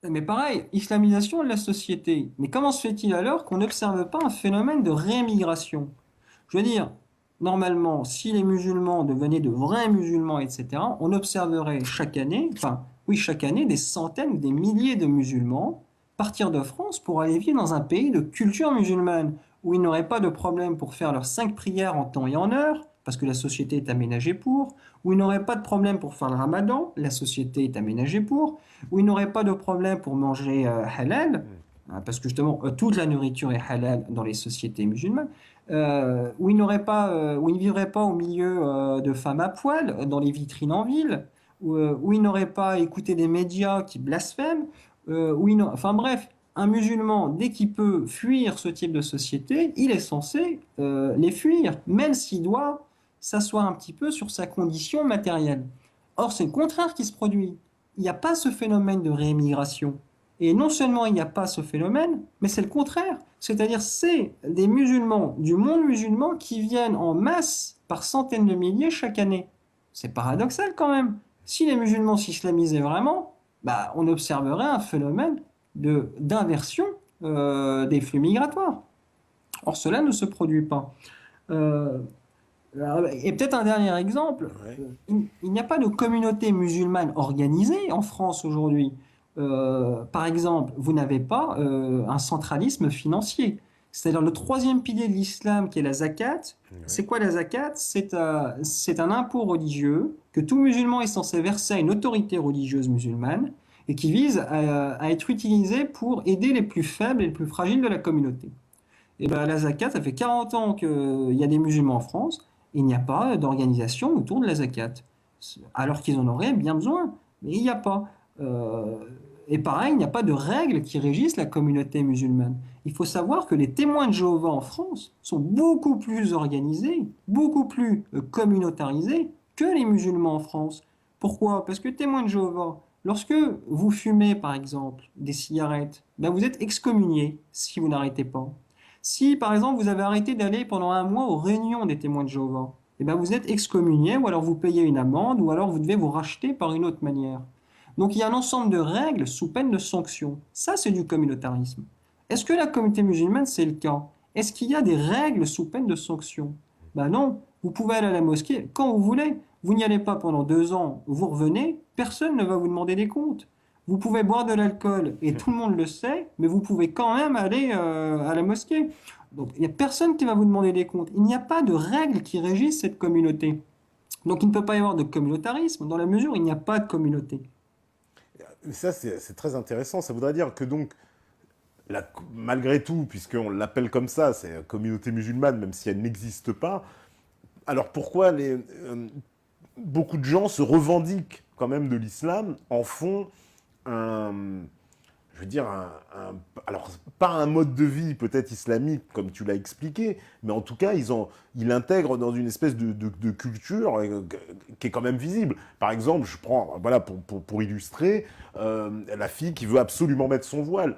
Mais pareil, islamisation de la société. Mais comment se fait-il alors qu'on n'observe pas un phénomène de rémigration? Je veux dire, normalement, si les musulmans devenaient de vrais musulmans, etc., on observerait chaque année, enfin, oui, chaque année, des centaines ou des milliers de musulmans partir de France pour aller vivre dans un pays de culture musulmane, où ils n'auraient pas de problème pour faire leurs 5 prières en temps et en heure, parce que la société est aménagée pour, où ils n'auraient pas de problème pour faire le ramadan, la société est aménagée pour, où ils n'auraient pas de problème pour manger halal, Hmm. hein, parce que justement, toute la nourriture est halal dans les sociétés musulmanes, où ils n'auraient pas, où ils ne vivraient pas au milieu de femmes à poil, dans les vitrines en ville, où ils n'auraient pas à écouter des médias qui blasphèment, enfin bref, un musulman, dès qu'il peut fuir ce type de société, il est censé les fuir, même s'il doit s'asseoir un petit peu sur sa condition matérielle. Or, c'est le contraire qui se produit. Il n'y a pas ce phénomène de réémigration. Et non seulement il n'y a pas ce phénomène, mais c'est le contraire. C'est-à-dire, c'est des musulmans du monde musulman qui viennent en masse par centaines de milliers chaque année. C'est paradoxal quand même. Si les musulmans s'islamisaient vraiment, bah, on observerait un phénomène d'inversion des flux migratoires. Or, cela ne se produit pas. Euh, et peut-être un dernier exemple, Ouais. il n'y a pas de communauté musulmane organisée en France aujourd'hui. Par exemple, vous n'avez pas un centralisme financier. C'est-à-dire le troisième pilier de l'islam qui est la zakat. Ouais. C'est quoi la zakat? C'est un impôt religieux que tout musulman est censé verser à une autorité religieuse musulmane et qui vise à être utilisé pour aider les plus faibles et les plus fragiles de la communauté. Et ben, la zakat, ça fait 40 ans qu'il y a des musulmans en France, et il n'y a pas d'organisation autour de la zakat. Alors qu'ils en auraient bien besoin, mais il n'y a pas. Euh, et pareil, il n'y a pas de règles qui régissent la communauté musulmane. Il faut savoir que les témoins de Jéhovah en France sont beaucoup plus organisés, beaucoup plus communautarisés que les musulmans en France. Pourquoi? Parce que témoins de Jéhovah, lorsque vous fumez par exemple des cigarettes, ben vous êtes excommunié si vous n'arrêtez pas. Si, par exemple, vous avez arrêté d'aller pendant un mois aux réunions des témoins de Jéhovah, eh ben, vous êtes excommunié, ou alors vous payez une amende, ou alors vous devez vous racheter par une autre manière. Donc il y a un ensemble de règles sous peine de sanctions. Ça, c'est du communautarisme. Est-ce que la communauté musulmane, c'est le cas? Est-ce qu'il y a des règles sous peine de sanctions? Ben non, vous pouvez aller à la mosquée quand vous voulez. Vous n'y allez pas pendant 2 ans, vous revenez, personne ne va vous demander des comptes. Vous pouvez boire de l'alcool et tout le monde le sait, mais vous pouvez quand même aller à la mosquée. Donc il n'y a personne qui va vous demander des comptes. Il n'y a pas de règles qui régissent cette communauté. Donc il ne peut pas y avoir de communautarisme dans la mesure où il n'y a pas de communauté. Ça, c'est très intéressant. Ça voudrait dire que donc, malgré tout, puisqu'on l'appelle comme ça, c'est la communauté musulmane, même si elle n'existe pas, alors pourquoi beaucoup de gens se revendiquent quand même de l'islam, en font un, je veux dire, alors pas un mode de vie peut-être islamique comme tu l'as expliqué, mais en tout cas ils l'intègrent dans une espèce de culture qui est quand même visible. Par exemple, je prends, voilà, pour illustrer, la fille qui veut absolument mettre son voile.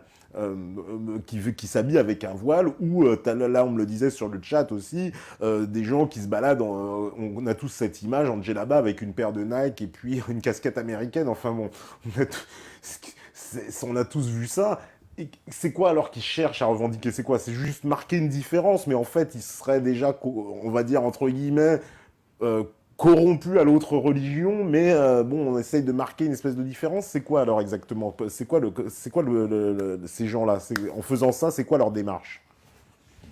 Qui s'habille avec un voile, ou là on me le disait sur le chat aussi, des gens qui se baladent, on a tous cette image en djellaba avec une paire de Nike et puis une casquette américaine, enfin bon, on a, on a tous vu ça. Et c'est quoi alors qu'ils cherchent à revendiquer? C'est quoi? C'est juste marquer une différence, mais en fait, ils seraient déjà, on va dire, entre guillemets, euh, corrompus à l'autre religion, mais bon, on essaye de marquer une espèce de différence. C'est quoi alors exactement? Ces gens-là? En faisant ça, c'est quoi leur démarche?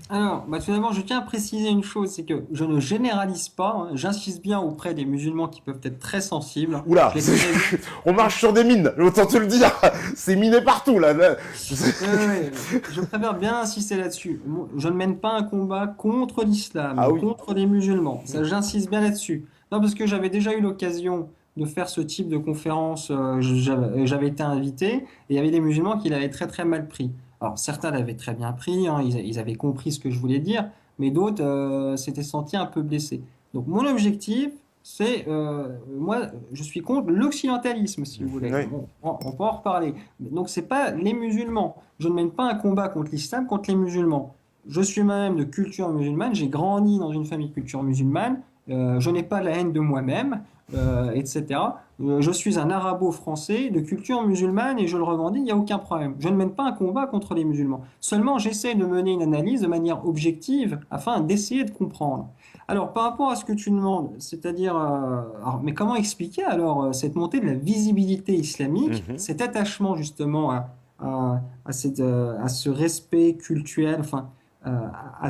Alors, bah, tout d'abord, je tiens à préciser une chose, c'est que je ne généralise pas, hein. J'insiste bien auprès des musulmans qui peuvent être très sensibles. Oula, Je les préviens. on marche sur des mines, autant te le dire. C'est miné partout là. Je préfère bien insister là-dessus. Je ne mène pas un combat contre l'islam Ah ou oui. contre les musulmans. Ça, j'insiste bien là-dessus. Non, parce que j'avais déjà eu l'occasion de faire ce type de conférence. J'avais été invité et il y avait des musulmans qui l'avaient très très mal pris. Alors certains l'avaient très bien pris, hein, ils avaient compris ce que je voulais dire, mais d'autres s'étaient sentis un peu blessés. Donc mon objectif, c'est, moi, je suis contre l'occidentalisme, si vous voulez. Oui. Bon, on peut en reparler. Donc, c'est pas les musulmans. Je ne mène pas un combat contre l'islam, contre les musulmans. Je suis moi-même de culture musulmane. J'ai grandi dans une famille de culture musulmane. Je n'ai pas la haine de moi-même, etc. Je suis un arabo-français de culture musulmane et je le revendique, il n'y a aucun problème. Je ne mène pas un combat contre les musulmans. Seulement, j'essaie de mener une analyse de manière objective afin d'essayer de comprendre. Alors, par rapport à ce que tu demandes, c'est-à-dire, mais comment expliquer alors cette montée de la visibilité islamique, Mhm. cet attachement justement à ce respect culturel, enfin, à,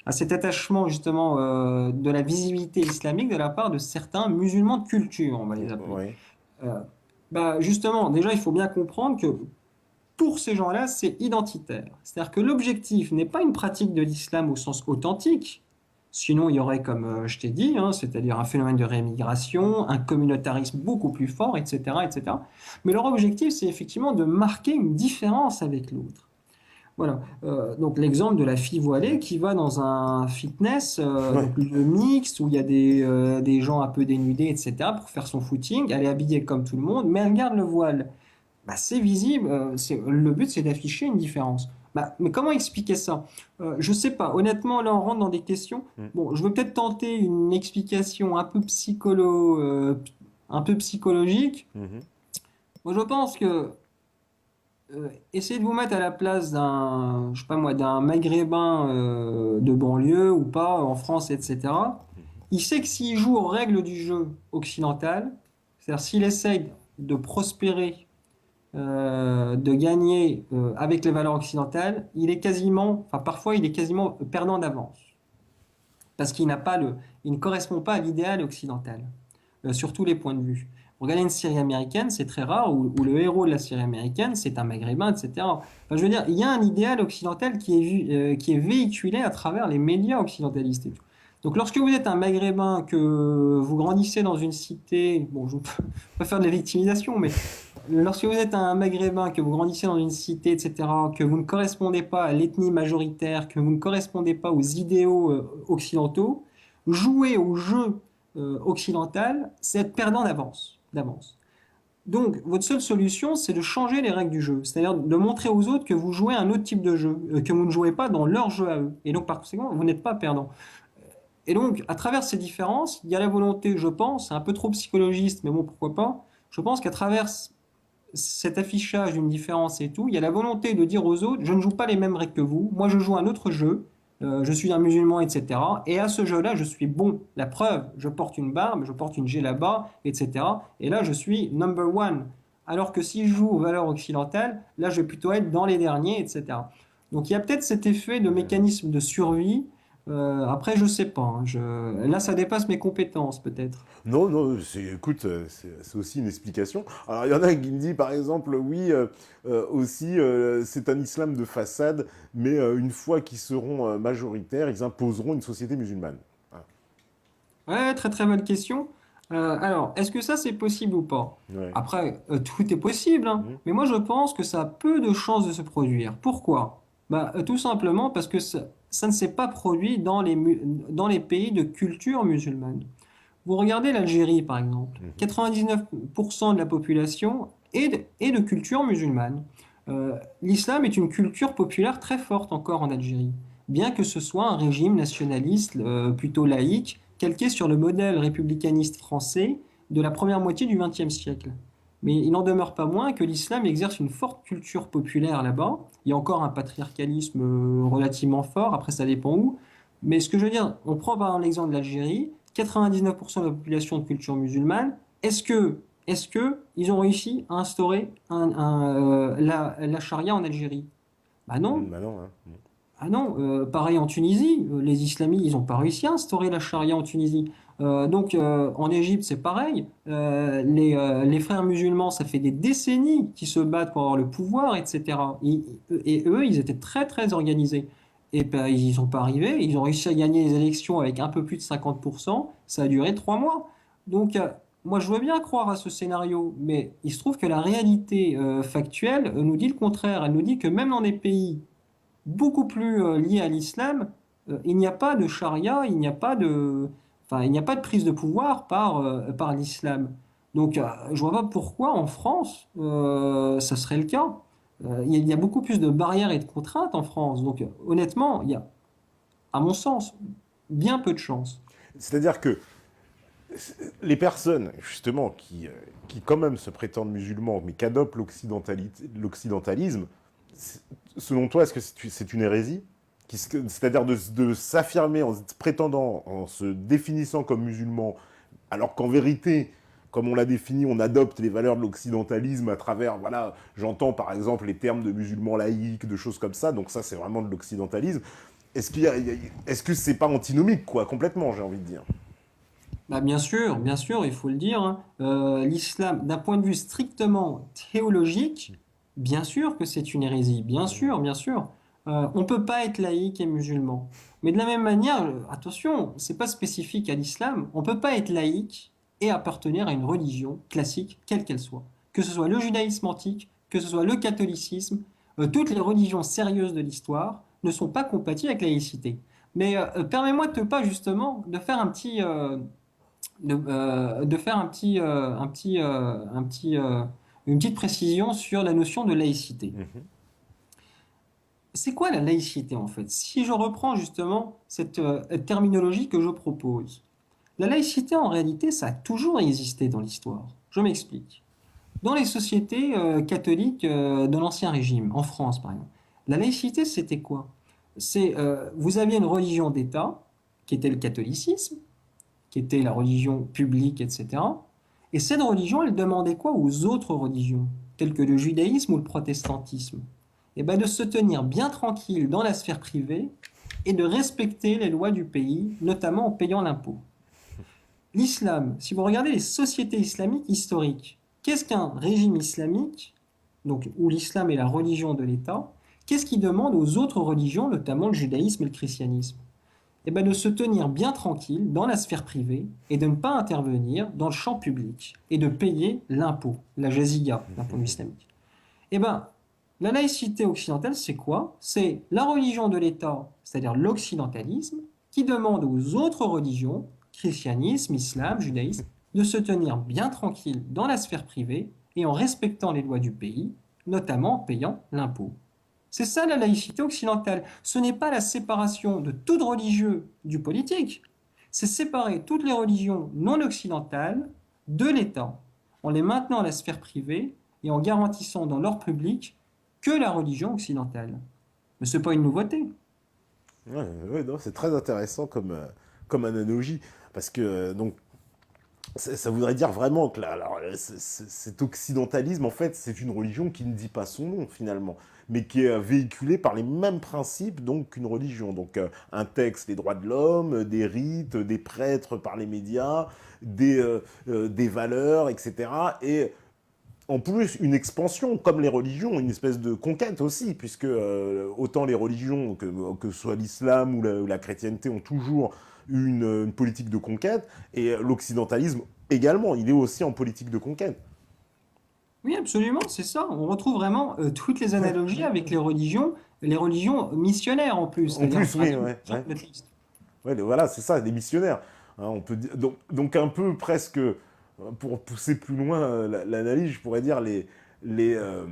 à cet attachement justement de la visibilité islamique de la part de certains musulmans de culture, on va les appeler. Oui. Euh, Justement, déjà, il faut bien comprendre que pour ces gens-là, c'est identitaire. C'est-à-dire que l'objectif n'est pas une pratique de l'islam au sens authentique. Sinon, il y aurait, comme je t'ai dit, hein, c'est-à-dire un phénomène de rémigration, un communautarisme beaucoup plus fort, etc., etc. Mais leur objectif, c'est effectivement de marquer une différence avec l'autre. Voilà. Donc l'exemple de la fille voilée qui va dans un fitness, Ouais. donc le mixte, où il y a des gens un peu dénudés, etc., pour faire son footing. Elle est habillée comme tout le monde, mais elle garde le voile. Bah, c'est visible. Le but, c'est d'afficher une différence. Bah, mais comment expliquer ça? Je sais pas. Honnêtement, là, on rentre dans des questions. Mm. Bon, je veux peut-être tenter une explication un peu psychologique. Mhm. Moi, je pense que essayez de vous mettre à la place d'un, je sais pas moi, d'un maghrébin de banlieue ou pas, en France, etc. Il sait que s'il joue aux règles du jeu occidental, c'est-à-dire s'il essaye de prospérer, de gagner avec les valeurs occidentales, il est quasiment, enfin parfois il est quasiment perdant d'avance, parce il ne correspond pas à l'idéal occidental sur tous les points de vue. Regardez une série américaine, c'est très rare, où le héros de la série américaine, c'est un maghrébin, etc. Enfin, je veux dire, il y a un idéal occidental qui est véhiculé à travers les médias occidentalistes et tout. Donc, lorsque vous êtes un maghrébin, que vous grandissez dans une cité, bon, je ne peux pas faire de la victimisation, mais lorsque vous êtes un maghrébin, que vous grandissez dans une cité, etc., que vous ne correspondez pas à l'ethnie majoritaire, que vous ne correspondez pas aux idéaux occidentaux, jouer au jeu occidental, c'est être perdant d'avance. Donc, votre seule solution, c'est de changer les règles du jeu. C'est-à-dire de montrer aux autres que vous jouez un autre type de jeu, que vous ne jouez pas dans leur jeu à eux. Et donc, par conséquent, vous n'êtes pas perdant. Et donc, à travers ces différences, il y a la volonté, je pense, c'est un peu trop psychologiste, mais bon, pourquoi pas. Je pense qu'à travers cet affichage d'une différence et tout, il y a la volonté de dire aux autres, je ne joue pas les mêmes règles que vous, moi je joue un autre jeu, je suis un musulman, etc. Et à ce jeu-là, je suis bon. La preuve, je porte une barbe, je porte une djellaba, etc. Et là, je suis number one. Alors que si je joue aux valeurs occidentales, là, je vais plutôt être dans les derniers, etc. Donc il y a peut-être cet effet de mécanisme de survie. Après, je sais pas, hein. Là, ça dépasse mes compétences, peut-être. Non, non, écoute, c'est aussi une explication. Alors, il y en a qui me disent, par exemple, oui, aussi, c'est un islam de façade, mais une fois qu'ils seront majoritaires, ils imposeront une société musulmane. Ah, Ouais, très très bonne question. Alors, est-ce que ça c'est possible ou pas? ouais. Après, tout est possible, hein, Mhm. mais moi je pense que ça a peu de chances de se produire. Pourquoi? Tout simplement parce que ça ne s'est pas produit dans les pays de culture musulmane. Vous regardez l'Algérie par exemple, Mhm. 99% de la population est de culture musulmane. L'islam est une culture populaire très forte encore en Algérie, bien que ce soit un régime nationaliste plutôt laïque, calqué sur le modèle républicaniste français de la première moitié du XXe siècle. Mais il n'en demeure pas moins que l'islam exerce une forte culture populaire là-bas. Il y a encore un patriarcalisme relativement fort, après ça dépend où. Mais ce que je veux dire, on prend par exemple l'exemple de l'Algérie, 99% de la population de culture musulmane. Est-ce que ils ont réussi à instaurer la charia en Algérie? Bah non. Bah non, hein. Ah non, pareil en Tunisie, les islamistes, ils n'ont pas réussi à instaurer la charia en Tunisie. En Égypte, c'est pareil. Les frères musulmans, ça fait des décennies qu'ils se battent pour avoir le pouvoir, etc. Et eux, ils étaient très, très organisés. Et ben, ils n'y sont pas arrivés. Ils ont réussi à gagner les élections avec un peu plus de 50%. Ça a duré 3 mois. Donc, moi, je veux bien croire à ce scénario, mais il se trouve que la réalité factuelle nous dit le contraire. Elle nous dit que même dans des pays beaucoup plus lié à l'islam, il n'y a pas de charia, il n'y a pas de prise de pouvoir par l'islam. Donc, je vois pas pourquoi en France, ça serait le cas. Il y a beaucoup plus de barrières et de contraintes en France. Donc, honnêtement, il y a, à mon sens, bien peu de chances. C'est-à-dire que les personnes, justement, qui quand même se prétendent musulmans, mais qui adoptent l'occidentalisme, selon toi, est-ce que c'est une hérésie? C'est-à-dire de s'affirmer en se prétendant, en se définissant comme musulman, alors qu'en vérité, comme on l'a défini, on adopte les valeurs de l'occidentalisme à travers, voilà, j'entends par exemple les termes de musulmans laïcs, de choses comme ça, donc ça c'est vraiment de l'occidentalisme. Est-ce que c'est pas antinomique, quoi, complètement, j'ai envie de dire. Bah, bien sûr, il faut le dire, hein. L'islam, d'un point de vue strictement théologique, bien sûr que c'est une hérésie, bien sûr, bien sûr. On ne peut pas être laïque et musulman. Mais de la même manière, attention, c'est pas spécifique à l'islam, on ne peut pas être laïque et appartenir à une religion classique, quelle qu'elle soit. Que ce soit le judaïsme antique, que ce soit le catholicisme, toutes les religions sérieuses de l'histoire ne sont pas compatibles avec la laïcité. Mais permets-moi de te pas justement de faire un petit, de faire une petite précision sur la notion de laïcité. Mhm. C'est quoi la laïcité en fait? Si je reprends justement cette terminologie que je propose, la laïcité en réalité ça a toujours existé dans l'histoire. Je m'explique. Dans les sociétés catholiques de l'Ancien Régime, en France par exemple, la laïcité c'était quoi? Vous aviez une religion d'État qui était le catholicisme, qui était la religion publique, etc. Et cette religion, elle demandait quoi aux autres religions, telles que le judaïsme ou le protestantisme? Eh ben, de se tenir bien tranquille dans la sphère privée et de respecter les lois du pays, notamment en payant l'impôt. L'islam, si vous regardez les sociétés islamiques historiques, qu'est-ce qu'un régime islamique, donc où l'islam est la religion de l'État, qu'est-ce qu'il demande aux autres religions, notamment le judaïsme et le christianisme? Eh ben, de se tenir bien tranquille dans la sphère privée et de ne pas intervenir dans le champ public et de payer l'impôt, la jazia d'un point de vue islamique. Eh ben, la laïcité occidentale, c'est quoi? C'est la religion de l'État, c'est-à-dire l'occidentalisme, qui demande aux autres religions, christianisme, islam, judaïsme, de se tenir bien tranquille dans la sphère privée et en respectant les lois du pays, notamment en payant l'impôt. C'est ça la laïcité occidentale. Ce n'est pas la séparation de tout religieux du politique. C'est séparer toutes les religions non occidentales de l'État, en les maintenant à la sphère privée et en garantissant dans l'ordre public que la religion occidentale. Mais ce n'est pas une nouveauté. Ouais, ouais, non, c'est très intéressant comme analogie, parce que donc ça voudrait dire vraiment que cet occidentalisme, en fait, c'est une religion qui ne dit pas son nom, finalement, mais qui est véhiculée par les mêmes principes donc qu'une religion. Donc un texte, les droits de l'homme, des rites, des prêtres par les médias, des valeurs, etc. Et en plus, une expansion, comme les religions, une espèce de conquête aussi, puisque autant les religions, que ce soit l'islam ou la chrétienté, ont toujours une politique de conquête, et l'occidentalisme également, il est aussi en politique de conquête. Oui, absolument, c'est ça. On retrouve vraiment toutes les analogies avec les religions missionnaires en plus. En C'est-à-dire, plus, par oui, exemple, ouais, ouais. Jean-Baptiste. Ouais, voilà, c'est ça, des missionnaires. Hein, on peut dire, donc un peu presque, pour pousser plus loin l'analyse, je pourrais dire les, euh,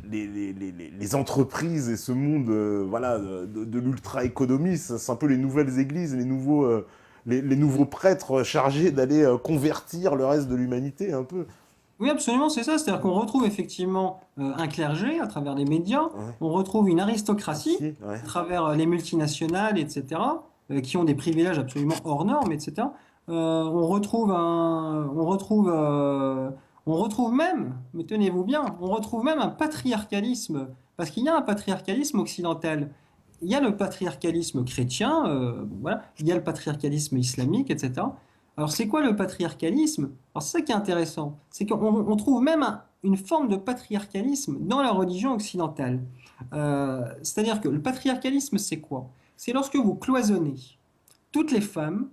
les entreprises et ce monde voilà, de l'ultra-économie, c'est un peu les nouvelles églises, les nouveaux prêtres chargés d'aller convertir le reste de l'humanité un peu. Oui, absolument, c'est ça. C'est-à-dire qu'on retrouve effectivement un clergé à travers les médias, Ouais. on retrouve une aristocratie Aussi, ouais. à travers les multinationales, etc., qui ont des privilèges absolument hors normes, etc. On retrouve même, mais tenez-vous bien, on retrouve même un patriarcalisme, parce qu'il y a un patriarcalisme occidental. Il y a le patriarcalisme chrétien, bon, voilà, il y a le patriarcalisme islamique, etc. Alors, c'est quoi le patriarcalisme? Alors, c'est ça qui est intéressant. C'est qu'on trouve même une forme de patriarcalisme dans la religion occidentale. C'est-à-dire que le patriarcalisme, c'est quoi? C'est lorsque vous cloisonnez toutes les femmes,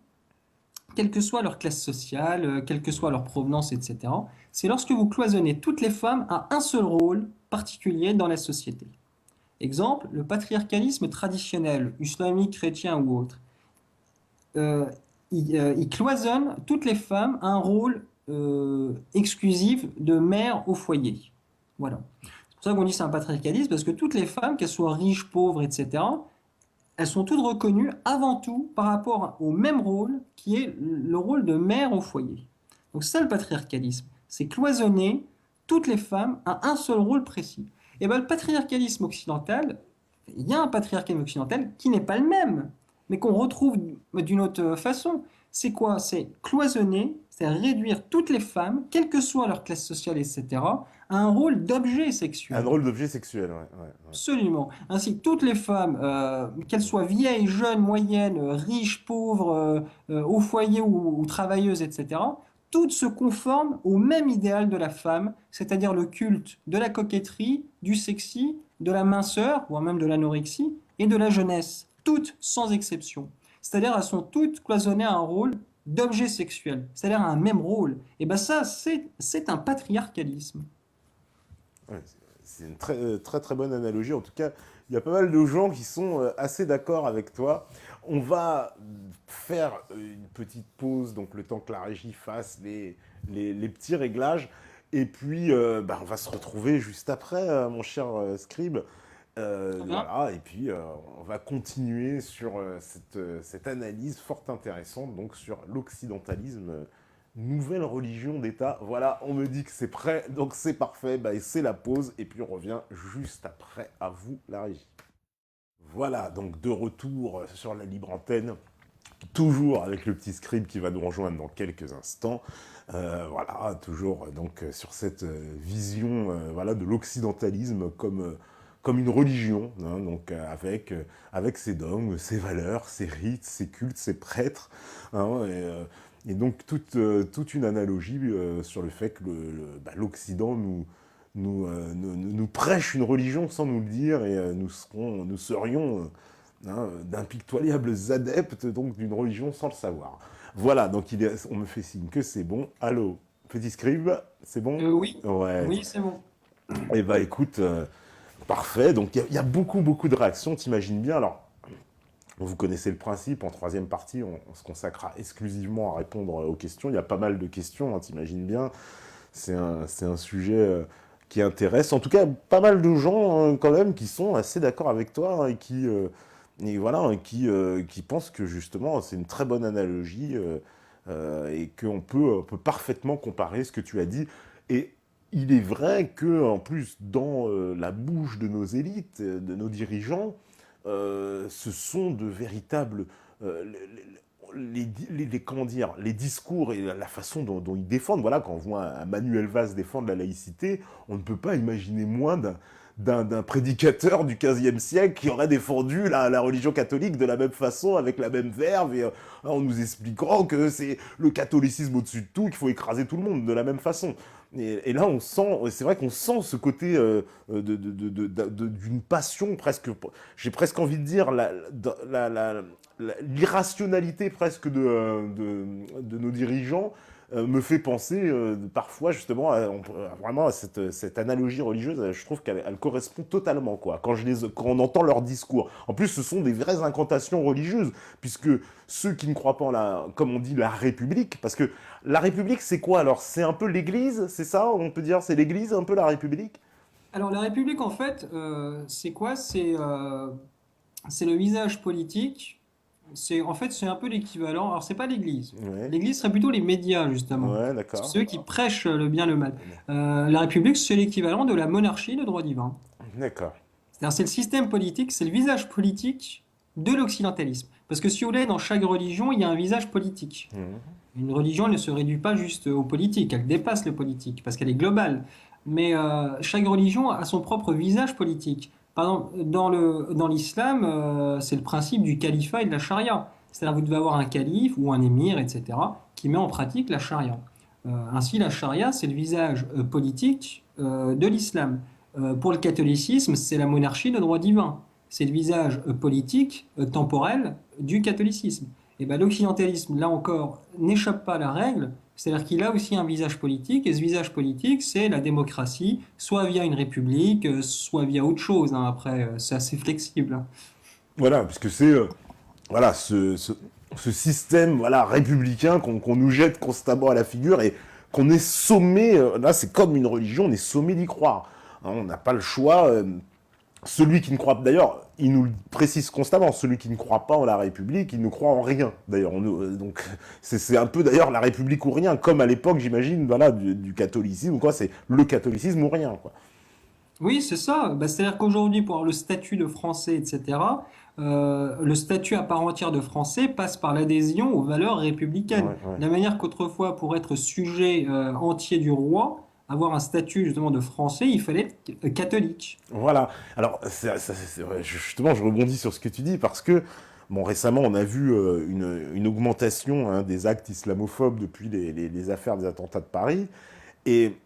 quelle que soit leur classe sociale, quelle que soit leur provenance, etc. C'est lorsque vous cloisonnez toutes les femmes à un seul rôle particulier dans la société. Exemple, le patriarcalisme traditionnel, islamique, chrétien ou autre. Euh, il cloisonne toutes les femmes à un rôle exclusif de mère au foyer. Voilà. C'est pour ça qu'on dit que c'est un patriarcalisme, parce que toutes les femmes, qu'elles soient riches, pauvres, etc., elles sont toutes reconnues avant tout par rapport au même rôle qui est le rôle de mère au foyer. Donc c'est ça le patriarcalisme, c'est cloisonner toutes les femmes à un seul rôle précis. Et bien le patriarcalisme occidental, il y a un patriarcat occidental qui n'est pas le même, mais qu'on retrouve d'une autre façon. C'est quoi? C'est cloisonner, c'est réduire toutes les femmes, quelle que soit leur classe sociale, etc., à un rôle d'objet Un sexuel. rôle d'objet sexuel, ouais. Absolument. Ainsi, toutes les femmes, qu'elles soient vieilles, jeunes, moyennes, riches, pauvres, au foyer ou travailleuses, etc., toutes se conforment au même idéal de la femme, c'est-à-dire le culte de la coquetterie, du sexy, de la minceur, voire même de l'anorexie, et de la jeunesse. Toutes, sans exception. C'est-à-dire, elles sont toutes cloisonnées à un rôle d'objet sexuel, c'est-à-dire à un même rôle. Et bien ça, c'est un patriarcalisme. Ouais, c'est une très très bonne analogie. En tout cas, il y a pas mal de gens qui sont assez d'accord avec toi. On va faire une petite pause, donc le temps que la régie fasse les petits réglages. Et puis, on va se retrouver juste après, mon cher Scribe. Très bien. Voilà, et puis on va continuer sur cette analyse fort intéressante, donc sur l'occidentalisme, nouvelle religion d'État. Voilà, on me dit que c'est prêt, donc c'est parfait, bah, et c'est la pause, et puis on revient juste après. À vous, la régie. Voilà, donc de retour sur la libre antenne, toujours avec le petit scribe qui va nous rejoindre dans quelques instants. Voilà, toujours donc sur cette vision voilà, de l'occidentalisme comme une religion, hein, donc avec ses dogmes, ses valeurs, ses rites, ses cultes, ses prêtres, hein, et donc toute une analogie sur le fait que l'Occident nous prêche une religion sans nous le dire, et nous serions d'impitoyables adeptes donc d'une religion sans le savoir. Voilà, donc on me fait signe que c'est bon. Allô, petit scribe, c'est bon? Oui, Ouais. oui, c'est bon. Eh ben écoute, parfait. Donc il y a beaucoup beaucoup de réactions, t'imagines bien. Alors, vous connaissez le principe, en troisième partie, on se consacrera exclusivement à répondre aux questions. Il y a pas mal de questions, hein, t'imagines bien. C'est un sujet qui intéresse. En tout cas, pas mal de gens quand même qui sont assez d'accord avec toi, hein, et voilà, hein, qui pensent que justement c'est une très bonne analogie, et qu'on peut parfaitement comparer ce que tu as dit. Et il est vrai que en plus dans la bouche de nos élites, de nos dirigeants, ce sont de véritables comment dire, les discours et la façon dont ils défendent. Voilà, quand on voit un Manuel Valls défendre la laïcité, on ne peut pas imaginer moins d'un prédicateur du XVe siècle qui aurait défendu la religion catholique de la même façon, avec la même verve, et en nous expliquant que c'est le catholicisme au-dessus de tout, qu'il faut écraser tout le monde de la même façon. Et là, c'est vrai qu'on sent ce côté d'une passion presque, j'ai presque envie de dire, l'irrationalité presque de nos dirigeants me fait penser parfois justement vraiment à cette analogie religieuse. Je trouve qu'elle correspond totalement, quoi, quand on entend leur discours. En plus, ce sont des vraies incantations religieuses, puisque ceux qui ne croient pas en comme on dit, la République, parce que la République, c'est quoi alors? C'est un peu l'Église, c'est ça? On peut dire c'est l'Église, un peu la République? Alors la République, en fait, c'est quoi? C'est le visage politique. En fait, c'est un peu l'équivalent. Alors, c'est pas l'Église. Ouais, L'Église serait plutôt les médias, justement. ouais, C'est d'accord. ceux qui prêchent le bien, le mal. La République, c'est l'équivalent de la monarchie, le droit divin. D'accord. C'est-à-dire, c'est le système politique, c'est le visage politique de l'occidentalisme. Parce que si vous voulez, dans chaque religion, il y a un visage politique. Mhm. Une religion elle ne se réduit pas juste au politique, elle dépasse le politique, parce qu'elle est globale. Mais chaque religion a son propre visage politique. Par exemple, dans l'islam, c'est le principe du califat et de la charia. C'est-à-dire vous devez avoir un calife ou un émir, etc., qui met en pratique la charia. Ainsi, la charia, c'est le visage politique de l'islam. Pour le catholicisme, c'est la monarchie de droit divin. C'est le visage politique, temporel du catholicisme. Et ben, l'occidentalisme, là encore, n'échappe pas à la règle, c'est-à-dire qu'il a aussi un visage politique, et ce visage politique, c'est la démocratie, soit via une république, soit via autre chose, hein. Après, c'est assez flexible, hein. Voilà, puisque c'est voilà, ce système voilà, républicain qu'on nous jette constamment à la figure, et qu'on est sommé, là c'est comme une religion, on est sommé d'y croire. Hein, on n'a pas le choix. celui qui ne croit, d'ailleurs, il nous le précise constamment, celui qui ne croit pas en la République, il ne croit en rien. D'ailleurs, donc c'est un peu d'ailleurs la République ou rien, comme à l'époque, j'imagine, voilà, du catholicisme ou quoi, c'est le catholicisme ou rien, quoi. Oui, c'est ça. Bah, c'est-à-dire qu'aujourd'hui, pour avoir le statut de français, etc., le statut à part entière de français passe par l'adhésion aux valeurs républicaines. Ouais, ouais. De la manière qu'autrefois, pour être sujet entier du roi, avoir un statut justement de français, il fallait être catholique. Voilà. Alors, justement, je rebondis sur ce que tu dis parce que, bon, récemment, on a vu une augmentation hein, des actes islamophobes depuis les affaires des attentats de Paris. Et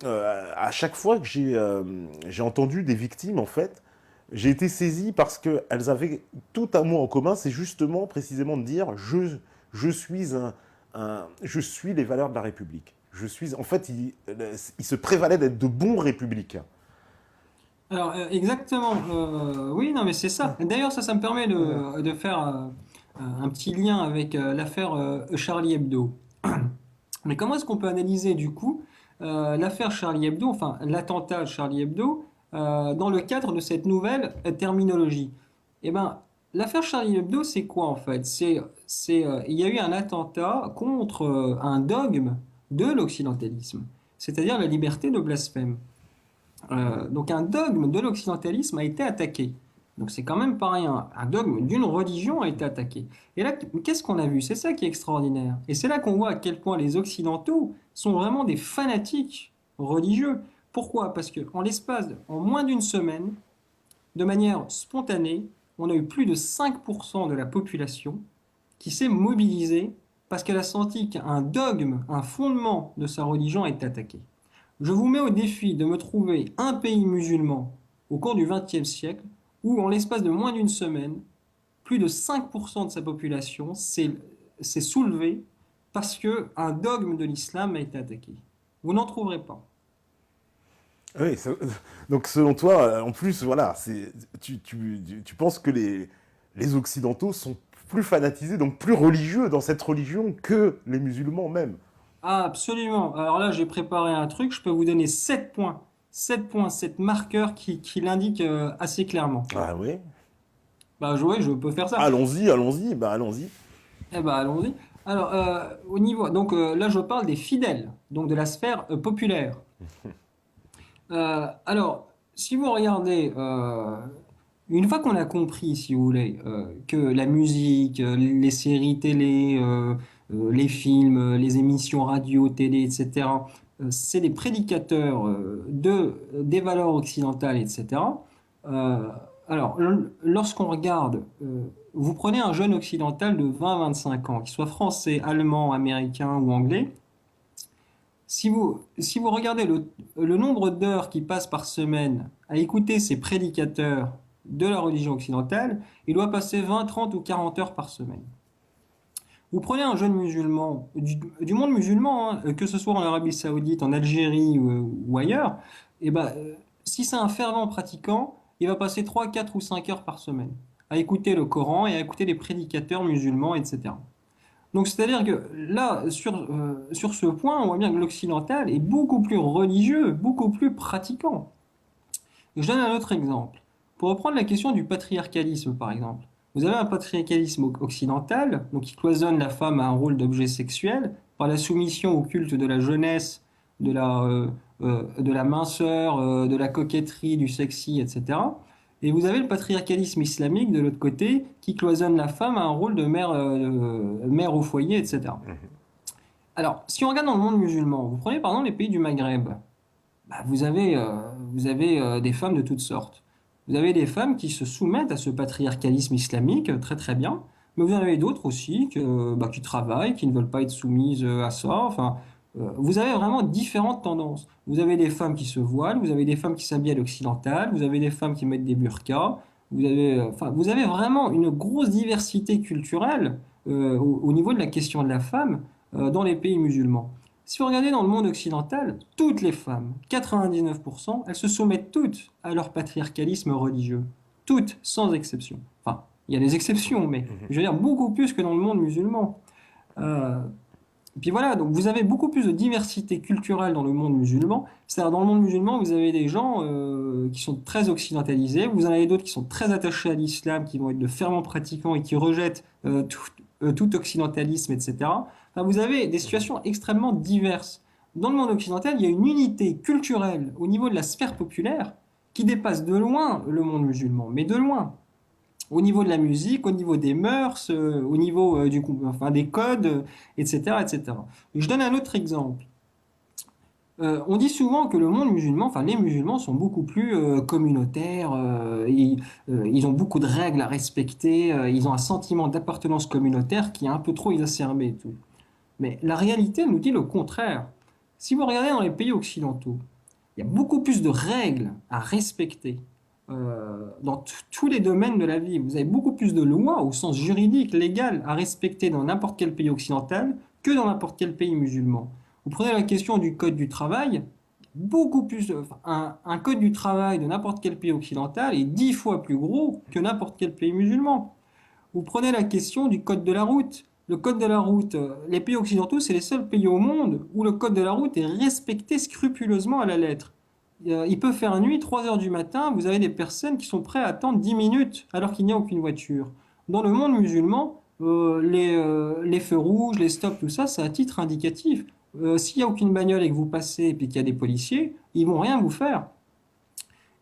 à chaque fois que j'ai entendu des victimes, en fait, j'ai été saisi parce qu'elles avaient tout un mot en commun, c'est justement, précisément de dire je suis je suis les valeurs de la République. Je suis, en fait, ils se prévalaient d'être de bons républicains. Alors, exactement. Oui, non, mais c'est ça. D'ailleurs, ça me permet de faire un petit lien avec l'affaire Charlie Hebdo. Mais comment est-ce qu'on peut analyser du coup l'affaire Charlie Hebdo, enfin l'attentat Charlie Hebdo, dans le cadre de cette nouvelle terminologie? Eh ben, l'affaire Charlie Hebdo, c'est quoi en fait? Il y a eu un attentat contre un dogme de l'occidentalisme, c'est-à-dire la liberté de blasphème. Donc un dogme de l'occidentalisme a été attaqué. Donc c'est quand même pas rien. Un dogme d'une religion a été attaqué. Et là, qu'est-ce qu'on a vu? C'est ça qui est extraordinaire. Et c'est là qu'on voit à quel point les Occidentaux sont vraiment des fanatiques religieux. Pourquoi? Parce que en moins d'une semaine, de manière spontanée, on a eu plus de 5% de la population qui s'est mobilisée parce qu'elle a senti qu'un dogme, un fondement de sa religion a été attaqué. Je vous mets au défi de me trouver un pays musulman au cours du XXe siècle où, en l'espace de moins d'une semaine, plus de 5% de sa population s'est soulevé parce qu'un dogme de l'islam a été attaqué. Vous n'en trouverez pas. Oui, donc selon toi, en plus, voilà, tu penses que les Occidentaux sont plus fanatisés, donc plus religieux dans cette religion que les musulmans même. Ah, absolument. Alors là, j'ai préparé un truc, je peux vous donner 7 points. 7 points, 7 marqueurs qui l'indiquent assez clairement. Ah oui. Bah, ouais, je peux faire ça. Allons-y, allons-y, bah allons-y. Eh ben, allons-y. Alors, au niveau, donc là, je parle des fidèles, donc de la sphère populaire. Alors, si vous regardez, une fois qu'on a compris, si vous voulez, que la musique, les séries télé, les films, les émissions radio, télé, etc., c'est des prédicateurs des valeurs occidentales, etc. euh, alors, lorsqu'on regarde, vous prenez un jeune occidental de 20-25 ans, qu'il soit français, allemand, américain ou anglais, si vous regardez le nombre d'heures qu'il passe par semaine à écouter ces prédicateurs de la religion occidentale, il doit passer 20, 30 ou 40 heures par semaine. Vous prenez un jeune musulman, du monde musulman, hein, que ce soit en Arabie Saoudite, en Algérie ou ailleurs, et ben, si c'est un fervent pratiquant, il va passer 3, 4 ou 5 heures par semaine à écouter le Coran et à écouter les prédicateurs musulmans, etc. Donc, c'est-à-dire que là, sur ce point, on voit bien que l'occidental est beaucoup plus religieux, beaucoup plus pratiquant. Je donne un autre exemple. Pour reprendre la question du patriarcalisme, par exemple. Vous avez un patriarcalisme occidental, donc qui cloisonne la femme à un rôle d'objet sexuel, par la soumission au culte de la jeunesse, de la minceur, de la coquetterie, du sexy, etc. Et vous avez le patriarcalisme islamique de l'autre côté, qui cloisonne la femme à un rôle de mère au foyer, etc. Alors, si on regarde dans le monde musulman, vous prenez par exemple les pays du Maghreb, bah, vous avez des femmes de toutes sortes. Vous avez des femmes qui se soumettent à ce patriarcalisme islamique, très très bien, mais vous en avez d'autres aussi qui travaillent, qui ne veulent pas être soumises à ça. Enfin, vous avez vraiment différentes tendances. Vous avez des femmes qui se voilent, vous avez des femmes qui s'habillent à l'occidental, vous avez des femmes qui mettent des burqas, vous avez vraiment une grosse diversité culturelle au niveau de la question de la femme dans les pays musulmans. Si vous regardez dans le monde occidental, toutes les femmes, 99%, elles se soumettent toutes à leur patriarcalisme religieux. Toutes, sans exception. Enfin, il y a des exceptions, mais je veux dire beaucoup plus que dans le monde musulman. Euh, Et puis voilà, donc vous avez beaucoup plus de diversité culturelle dans le monde musulman. C'est-à-dire dans le monde musulman, vous avez des gens qui sont très occidentalisés, vous en avez d'autres qui sont très attachés à l'islam, qui vont être de fervents pratiquants et qui rejettent tout occidentalisme, etc. Enfin, vous avez des Mhm. situations extrêmement diverses. Dans le monde occidental, il y a une unité culturelle au niveau de la sphère populaire qui dépasse de loin le monde musulman, mais de loin au niveau de la musique, au niveau des mœurs, au niveau enfin, des codes, etc., etc. Je donne un autre exemple. On dit souvent que le monde musulman, enfin les musulmans sont beaucoup plus communautaires, ils ont beaucoup de règles à respecter, ils ont un sentiment d'appartenance communautaire qui est un peu trop exacerbé et tout. Mais la réalité nous dit le contraire. Si vous regardez dans les pays occidentaux, il y a beaucoup plus de règles à respecter dans tous les domaines de la vie. Vous avez beaucoup plus de lois au sens juridique, légal, à respecter dans n'importe quel pays occidental que dans n'importe quel pays musulman. Vous prenez la question du code du travail, beaucoup plus, enfin, un code du travail de n'importe quel pays occidental est 10 fois plus gros que n'importe quel pays musulman. Vous prenez la question du code de la route. Le code de la route, les pays occidentaux, c'est les seuls pays au monde où le code de la route est respecté scrupuleusement à la lettre. Il peut faire nuit, 3 heures du matin, vous avez des personnes qui sont prêtes à attendre 10 minutes alors qu'il n'y a aucune voiture. Dans le monde musulman, les feux rouges, les stops, tout ça, c'est à titre indicatif. S'il n'y a aucune bagnole et que vous passez et puis qu'il y a des policiers, ils vont rien vous faire.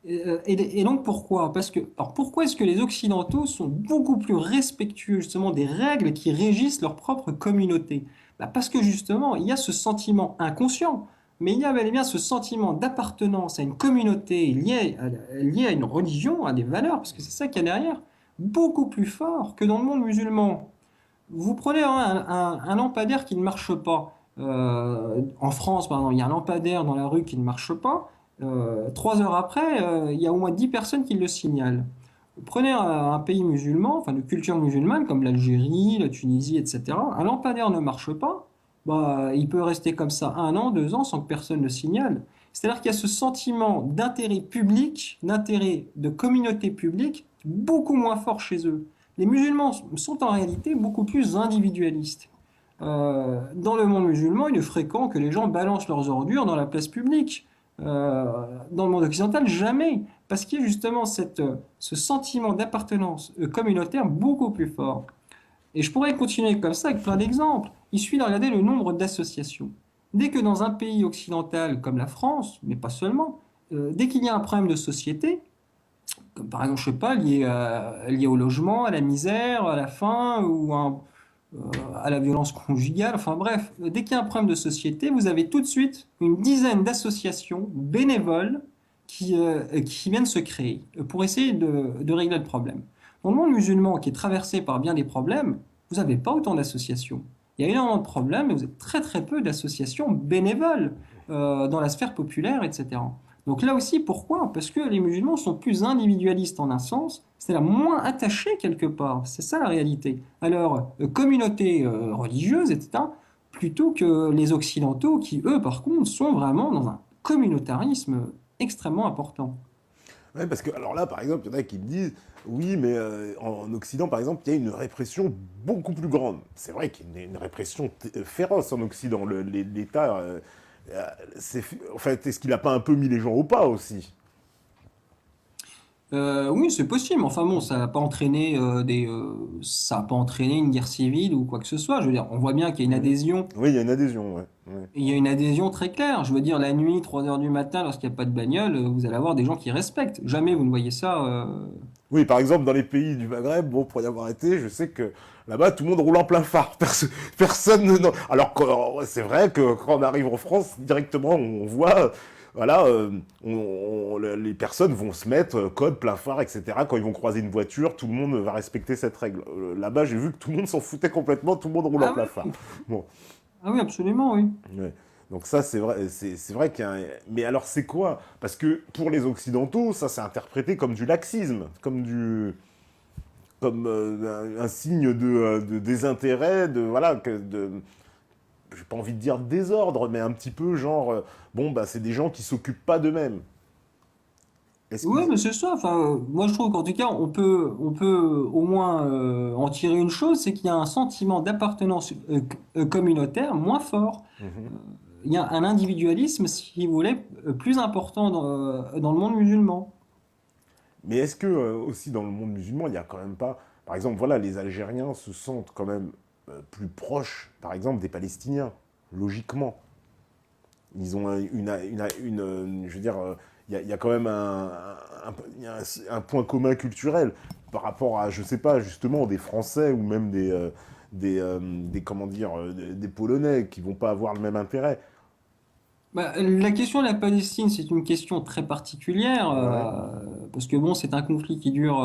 Et donc pourquoi? Alors pourquoi est-ce que les Occidentaux sont beaucoup plus respectueux justement des règles qui régissent leur propre communauté? Bah, parce que justement, il y a ce sentiment inconscient, mais il y a bel et bien ce sentiment d'appartenance à une communauté liée à une religion, à des valeurs, parce que c'est ça qu'il y a derrière, beaucoup plus fort que dans le monde musulman. Vous prenez un lampadaire qui ne marche pas. En France, par exemple, il y a un lampadaire dans la rue qui ne marche pas. 3 heures après, il y a au moins 10 personnes qui le signalent. Prenez un pays musulman, enfin de culture musulmane, comme l'Algérie, la Tunisie, etc. Un lampadaire ne marche pas, bah, il peut rester comme ça 1 an, 2 ans sans que personne ne signale. C'est-à-dire qu'il y a ce sentiment d'intérêt public, d'intérêt de communauté publique, beaucoup moins fort chez eux. Les musulmans sont en réalité beaucoup plus individualistes. Dans le monde musulman, il est fréquent que les gens balancent leurs ordures dans la place publique. Dans le monde occidental, jamais. Parce qu'il y a justement ce sentiment d'appartenance communautaire beaucoup plus fort. Et je pourrais continuer comme ça avec plein d'exemples. Il suffit de regarder le nombre d'associations. Dès que dans un pays occidental comme la France, mais pas seulement, dès qu'il y a un problème de société, comme par exemple, je sais pas, lié au logement, à la misère, à la faim ou euh, à la violence conjugale, enfin bref, dès qu'il y a un problème de société, vous avez tout de suite une dizaine d'associations bénévoles qui viennent se créer pour essayer de régler le problème. Dans le monde musulman qui est traversé par bien des problèmes, vous n'avez pas autant d'associations. Il y a énormément de problèmes, mais vous avez très très peu d'associations bénévoles dans la sphère populaire, etc. Donc là aussi, pourquoi? Parce que les musulmans sont plus individualistes en un sens, c'est-à-dire moins attachés quelque part. C'est ça la réalité. Alors, communauté religieuse, etc., plutôt que les occidentaux qui, eux, par contre, sont vraiment dans un communautarisme extrêmement important. Ouais, parce que, alors là, par exemple, il y en a qui me disent, oui, mais en Occident, par exemple, il y a une répression beaucoup plus grande. C'est vrai qu'il y a une répression féroce en Occident. L'État, en fait, est-ce qu'il n'a pas un peu mis les gens au pas aussi? Oui, c'est possible. Enfin bon, ça n'a pas entraîné ça a pas entraîné une guerre civile ou quoi que ce soit. Je veux dire, on voit bien qu'il y a une Mhm. adhésion. Oui, il y a une adhésion, ouais. Ouais. Il y a une adhésion très claire. Je veux dire, la nuit, 3 heures du matin, lorsqu'il n'y a pas de bagnole, vous allez avoir des gens qui respectent. Jamais vous ne voyez ça. Oui, par exemple, dans les pays du Maghreb, bon, pour y avoir été, je sais que là-bas, tout le monde roule en plein phare. Personne ne... non. Alors que c'est vrai que quand on arrive en France, directement, on voit, voilà, les personnes vont se mettre code, plein phare, etc. Quand ils vont croiser une voiture, tout le monde va respecter cette règle. Là-bas, j'ai vu que tout le monde s'en foutait complètement, tout le monde roule en Ah plein phare. oui, Bon, ah oui, absolument, oui. ouais. Donc ça, c'est vrai qu'il y a Mais alors, c'est quoi? Parce que pour les Occidentaux, ça, c'est interprété comme du laxisme, comme un signe de désintérêt, de voilà, j'ai pas envie de dire désordre, mais un petit peu genre bon bah c'est des gens qui s'occupent pas d'eux-mêmes. Est-ce que... Oui, mais c'est ça. Enfin, moi, je trouve qu'en tout cas, on peut au moins en tirer une chose, c'est qu'il y a un sentiment d'appartenance communautaire moins fort. Mhm. Il y a un individualisme, si vous voulez, plus important dans le monde musulman. Mais est-ce que aussi dans le monde musulman, il n'y a quand même pas... Par exemple, voilà, les Algériens se sentent quand même plus proches, par exemple, des Palestiniens, logiquement. Ils ont je veux dire, il y a quand même il y a un point commun culturel par rapport à, je sais pas, justement, des Français ou même comment dire, des Polonais qui vont pas avoir le même intérêt. Bah, la question de la Palestine, c'est une question très particulière, Ouais. parce que bon, c'est un conflit qui dure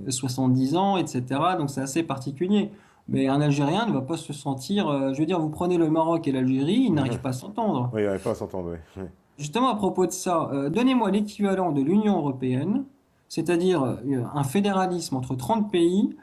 70 ans, etc. Donc c'est assez particulier. Mais un Algérien ne va pas se sentir, je veux dire, vous prenez le Maroc et l'Algérie, ils n'arrivent pas à s'entendre. Oui, il n'arrive pas à s'entendre, oui. Justement, à propos de ça, donnez-moi l'équivalent de l'Union européenne, c'est-à-dire un fédéralisme entre 30 pays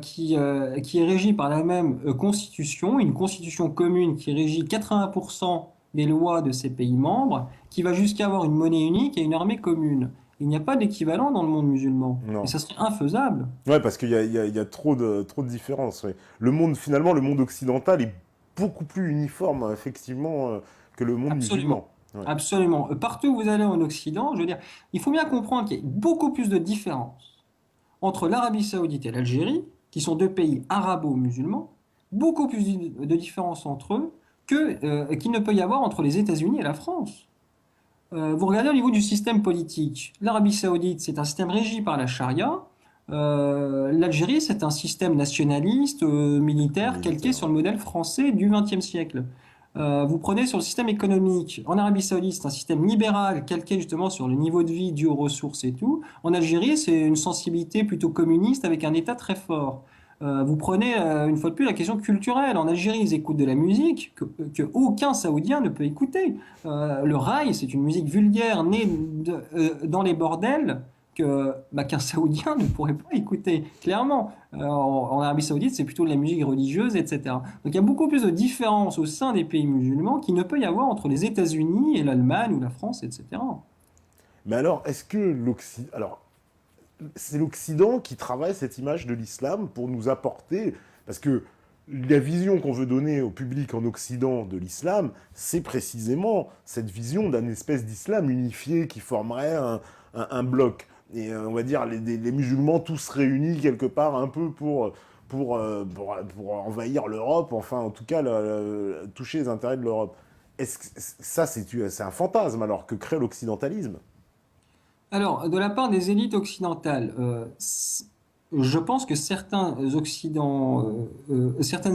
qui est régi par la même constitution, une constitution commune qui régit 80% des lois de ces pays membres, qui va jusqu'à avoir une monnaie unique et une armée commune. Il n'y a pas d'équivalent dans le monde musulman. Et Non. ça serait infaisable. Ouais, parce qu'il y a trop de différences. Ouais. Le monde, finalement, le monde occidental est beaucoup plus uniforme, hein, effectivement, que le monde Absolument. musulman. Ouais. Absolument. Partout où vous allez en Occident, je veux dire, il faut bien comprendre qu'il y a beaucoup plus de différences entre l'Arabie Saoudite et l'Algérie, qui sont deux pays arabo-musulmans, beaucoup plus de différences entre eux qu'il ne peut y avoir entre les États-Unis et la France. Vous regardez au niveau du système politique. L'Arabie Saoudite, c'est un système régi par la charia. L'Algérie, c'est un système nationaliste, militaire, calqué Militaire, sur ouais. le modèle français du XXe siècle. Vous prenez sur le système économique. En Arabie Saoudite, c'est un système libéral, calqué justement sur le niveau de vie dû aux ressources et tout. En Algérie, c'est une sensibilité plutôt communiste avec un État très fort. Vous prenez une fois de plus la question culturelle. En Algérie, ils écoutent de la musique que aucun Saoudien ne peut écouter. Le raï, c'est une musique vulgaire née dans les bordels qu'un Saoudien ne pourrait pas écouter, clairement. En Arabie Saoudite, c'est plutôt de la musique religieuse, etc. Donc il y a beaucoup plus de différences au sein des pays musulmans qu'il ne peut y avoir entre les États-Unis et l'Allemagne ou la France, etc. Mais alors, est-ce que l'Occident... Alors, c'est l'Occident qui travaille cette image de l'islam pour nous apporter... Parce que la vision qu'on veut donner au public en Occident de l'islam, c'est précisément cette vision d'un espèce d'islam unifié qui formerait un bloc. Et on va dire les musulmans tous réunis quelque part un peu pour envahir l'Europe, enfin en tout cas toucher les intérêts de l'Europe. Est-ce que ça c'est un fantasme alors que crée l'occidentalisme? Alors, de la part des élites occidentales, je pense que certaines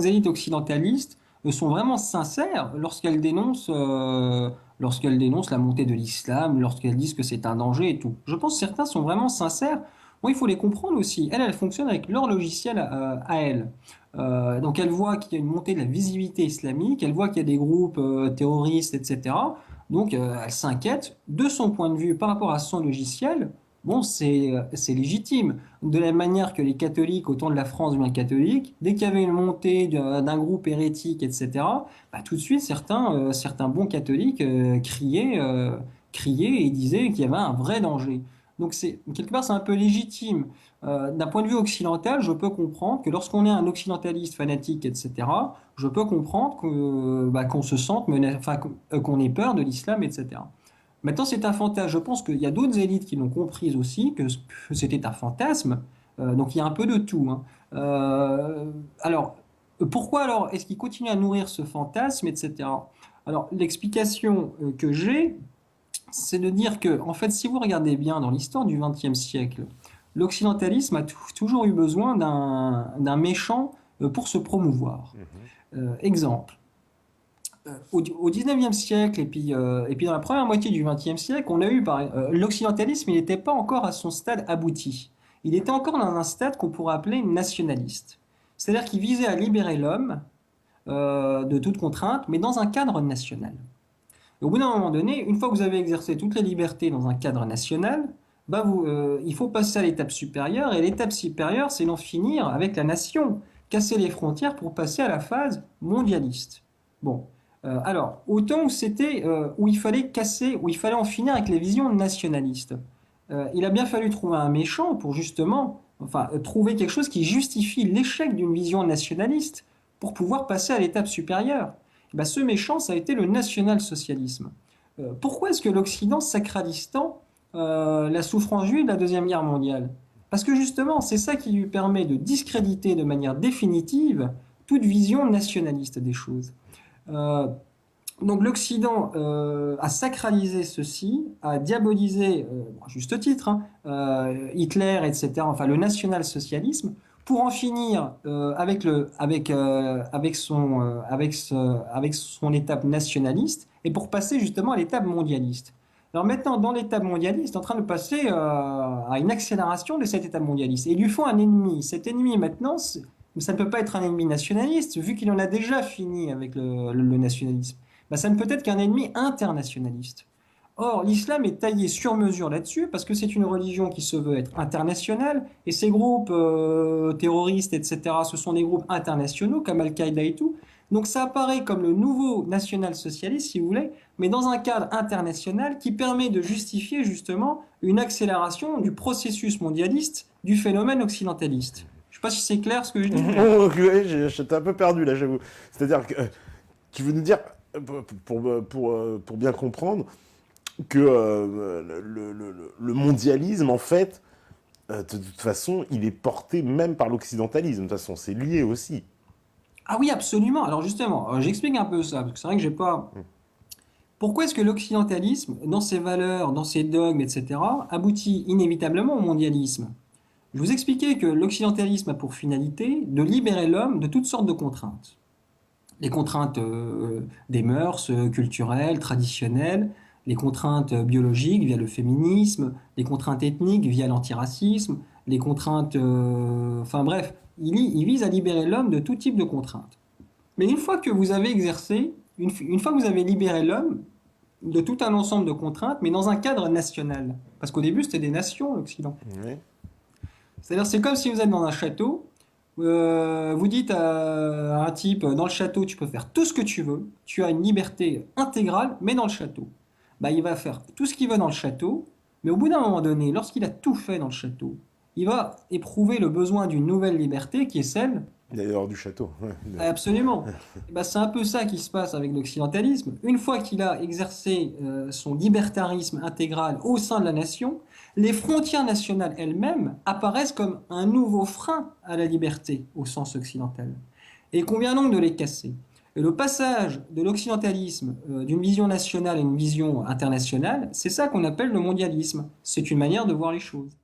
élites occidentalistes sont vraiment sincères lorsqu'elles dénoncent la montée de l'islam, lorsqu'elles disent que c'est un danger et tout. Je pense que certains sont vraiment sincères. Bon, il faut les comprendre aussi. Elles fonctionnent avec leur logiciel à elles. Donc, elles voient qu'il y a une montée de la visibilité islamique, elles voient qu'il y a des groupes terroristes, etc. Donc, elle s'inquiète de son point de vue par rapport à son logiciel. Bon, c'est légitime. De la même manière que les catholiques, au temps de la France bien catholique, dès qu'il y avait une montée d'un groupe hérétique, etc., bah, tout de suite, certains bons catholiques criaient et disaient qu'il y avait un vrai danger. Donc, quelque part, c'est un peu légitime. D'un point de vue occidental, je peux comprendre que lorsqu'on est un occidentaliste fanatique, etc., je peux comprendre qu'on se sente enfin, qu'on ait peur de l'islam, etc. Maintenant, c'est un fantasme. Je pense qu'il y a d'autres élites qui l'ont compris aussi, que c'était un fantasme. Donc il y a un peu de tout, hein. Alors, pourquoi alors est-ce qu'ils continuent à nourrir ce fantasme, etc. Alors, l'explication que j'ai, c'est de dire que, en fait, si vous regardez bien dans l'histoire du XXe siècle, l'occidentalisme a toujours eu besoin d'un méchant pour se promouvoir. Mhm. Exemple, au 19e siècle et puis dans la première moitié du 20e siècle, on a eu l'occidentalisme, il n'était pas encore à son stade abouti. Il était encore dans un stade qu'on pourrait appeler nationaliste. C'est-à-dire qu'il visait à libérer l'homme de toute contrainte, mais dans un cadre national. Et au bout d'un moment donné, une fois que vous avez exercé toutes les libertés dans un cadre national, bah il faut passer à l'étape supérieure, et l'étape supérieure, c'est d'en finir avec la nation, casser les frontières pour passer à la phase mondialiste. Bon, alors, autant où il fallait casser, où il fallait en finir avec les visions nationalistes. il a bien fallu trouver un méchant pour justement, enfin, trouver quelque chose qui justifie l'échec d'une vision nationaliste pour pouvoir passer à l'étape supérieure. Eh ben, ce méchant, ça a été le national-socialisme. Pourquoi est-ce que l'Occident sacralise tant la souffrance juive de la Deuxième Guerre mondiale? Parce que justement, c'est ça qui lui permet de discréditer de manière définitive toute vision nationaliste des choses. Euh, donc l'Occident a sacralisé ceci, a diabolisé, à juste titre, hein, Hitler, etc., enfin le national-socialisme, pour en finir avec son étape nationaliste et pour passer justement à l'étape mondialiste. Alors maintenant, dans l'étape mondialiste, est en train de passer à une accélération de cette étape mondialiste. Et il lui faut un ennemi. Cet ennemi, maintenant, ça ne peut pas être un ennemi nationaliste, vu qu'il en a déjà fini avec le nationalisme. Ben, ça ne peut être qu'un ennemi internationaliste. Or, l'islam est taillé sur mesure là-dessus parce que c'est une religion qui se veut être internationale et ces groupes terroristes, etc., ce sont des groupes internationaux comme Al-Qaïda et tout. Donc ça apparaît comme le nouveau national-socialiste, si vous voulez, mais dans un cadre international qui permet de justifier justement une accélération du processus mondialiste du phénomène occidentaliste. Je ne sais pas si c'est clair ce que je dis. Oh, ouais, j'étais un peu perdu là, j'avoue. C'est-à-dire que tu veux nous dire, pour bien comprendre, que le mondialisme, en fait, de toute façon, il est porté même par l'occidentalisme. De toute façon, c'est lié aussi. Ah oui, absolument. Alors justement, j'explique un peu ça, parce que c'est vrai que j'ai pas. Pourquoi est-ce que l'occidentalisme, dans ses valeurs, dans ses dogmes, etc., aboutit inévitablement au mondialisme? Je vous expliquais que l'occidentalisme a pour finalité de libérer l'homme de toutes sortes de contraintes. Les contraintes des mœurs culturelles, traditionnelles, les contraintes biologiques via le féminisme, les contraintes ethniques via l'antiracisme, les contraintes... enfin bref, il vise à libérer l'homme de tout type de contraintes. Mais une fois que vous avez exercé, une fois que vous avez libéré l'homme de tout un ensemble de contraintes, mais dans un cadre national, parce qu'au début c'était des nations, l'Occident. Oui. C'est-à-dire, c'est comme si vous êtes dans un château, vous dites à un type, dans le château, tu peux faire tout ce que tu veux, tu as une liberté intégrale, mais dans le château. Bah, il va faire tout ce qu'il veut dans le château, mais au bout d'un moment donné, lorsqu'il a tout fait dans le château, il va éprouver le besoin d'une nouvelle liberté qui est celle. D'ailleurs, du château. Ouais. Absolument. Et ben, c'est un peu ça qui se passe avec l'occidentalisme. Une fois qu'il a exercé son libertarisme intégral au sein de la nation, les frontières nationales elles-mêmes apparaissent comme un nouveau frein à la liberté au sens occidental. Et il convient donc de les casser. Et le passage de l'occidentalisme d'une vision nationale à une vision internationale, c'est ça qu'on appelle le mondialisme. C'est une manière de voir les choses.